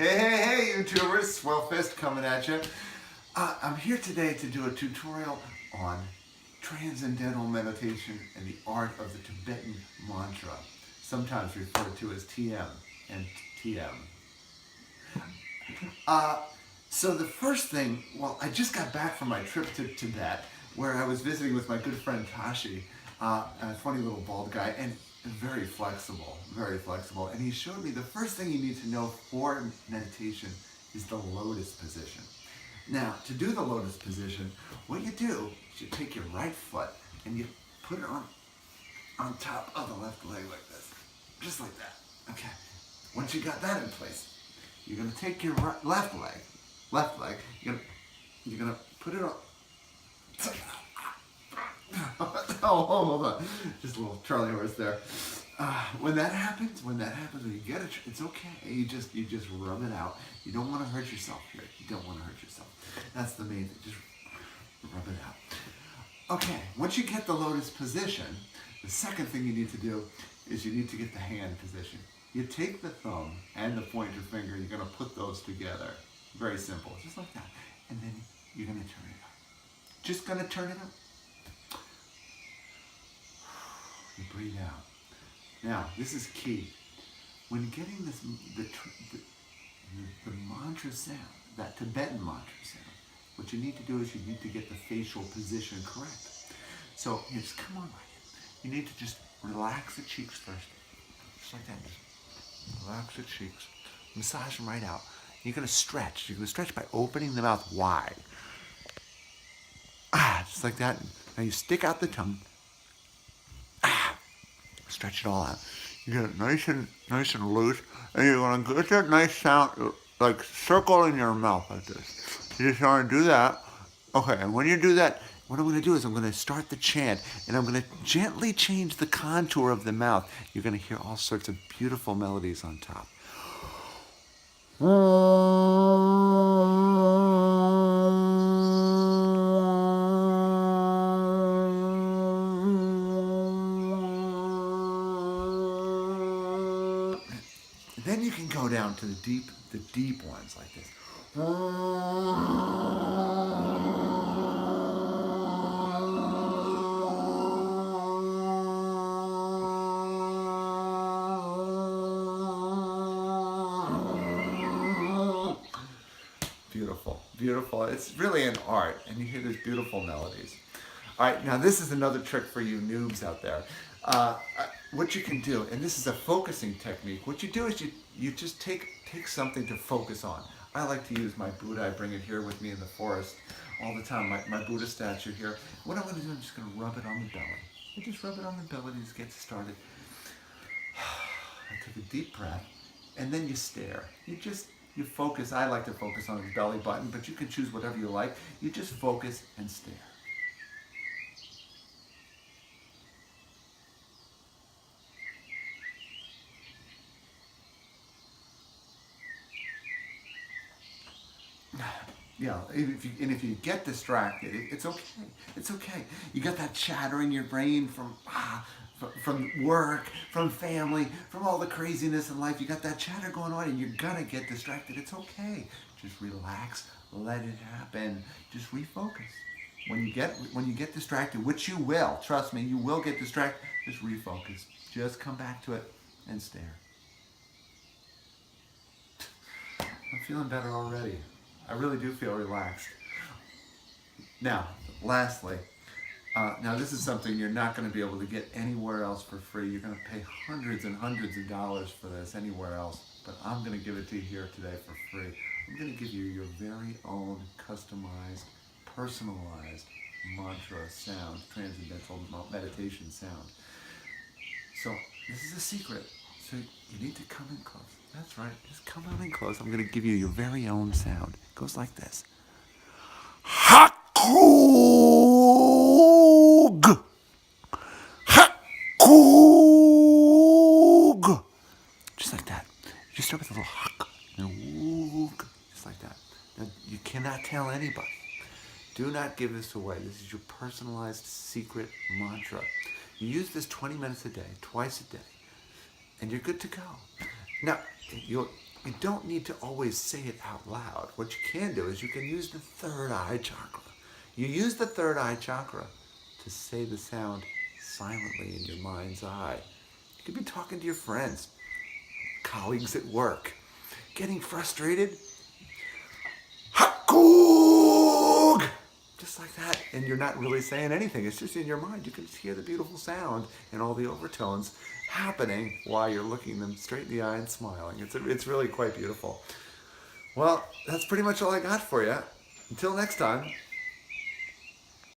Hey, YouTubers, Swil Phist coming at you. I'm here today to do a tutorial on transcendental meditation and the art of the Tibetan mantra, sometimes referred to as TM and TM. So the first thing, I just got back from my trip to Tibet, where I was visiting with my good friend Tashi, a funny little bald guy, and very flexible. And he showed me the first thing you need to know for meditation is the lotus position. Now, to do the lotus position, what you do is you take your right foot and you put it on top of the left leg like this, just like that. Okay. Once you got that in place, you're gonna take your left leg. You're gonna put it on. Oh, hold on. Just a little Charlie horse there. When that happens, when you get it, it's okay. You just rub it out. You don't want to hurt yourself here. You don't want to hurt yourself. That's the main thing. Just rub it out. Okay. Once you get the lotus position, the second thing you need to do is you need to get the hand position. You take the thumb and the pointer finger. You're going to put those together. Very simple, just like that. And then you're going to turn it up. Just going to turn it up. You breathe out. Now, this is key. When getting the mantra sound, that Tibetan mantra sound, what you need to do is you need to get the facial position correct. So, just come on right in. You need to just relax the cheeks first. Just like that. Just relax the cheeks. Massage them right out. You're going to stretch. You're going to stretch by opening the mouth wide. Just like that. Now you stick out the tongue. Stretch it all out. You get it nice and loose, and you're going to get that nice sound, like circle in your mouth like this. You just want to do that. Okay, and when you do that, what I'm going to do is I'm going to start the chant, and I'm going to gently change the contour of the mouth. You're going to hear all sorts of beautiful melodies on top. Then you can go down to the deep ones like this. Beautiful. It's really an art, and you hear these beautiful melodies. All right, now this is another trick for you noobs out there. What you can do, and this is a focusing technique, what you do is you just take something to focus on. I like to use my Buddha. I bring it here with me in the forest all the time, my Buddha statue here. What I'm going to do, I'm just going to rub it on the belly. I just rub it on the belly to get started. I take a deep breath, and then you stare. You focus. I like to focus on the belly button, but you can choose whatever you like. You just focus and stare. Yeah, if you get distracted, it's okay. It's okay. You got that chatter in your brain from work, from family, from all the craziness in life. You got that chatter going on, and you're gonna get distracted. It's okay. Just relax. Let it happen. Just refocus. When you get distracted, which you will, trust me, you will get distracted. Just refocus. Just come back to it and stare. I'm feeling better already. I really do feel relaxed. Now, lastly, now this is something you're not going to be able to get anywhere else for free. You're going to pay hundreds and hundreds of dollars for this anywhere else, but I'm going to give it to you here today for free. I'm going to give you your very own customized, personalized mantra sound, transcendental meditation sound. So this is a secret. So you need to come in close. That's right. Just come on in close. I'm going to give you your very own sound. It goes like this. Hakug. Hakug. Just like that. You just start with a little hak and woog. Just like that. Now, you cannot tell anybody. Do not give this away. This is your personalized secret mantra. You use this 20 minutes a day, twice a day, and you're good to go. Now, You don't need to always say it out loud. What you can do is you can use the third eye chakra. You use the third eye chakra to say the sound silently in your mind's eye. You could be talking to your friends, colleagues at work, getting frustrated. Hakug! Just like that. And you're not really saying anything. It's just in your mind. You can just hear the beautiful sound and all the overtones happening while you're looking them straight in the eye and smiling. It's really quite beautiful. Well, that's pretty much all I got for you. Until next time.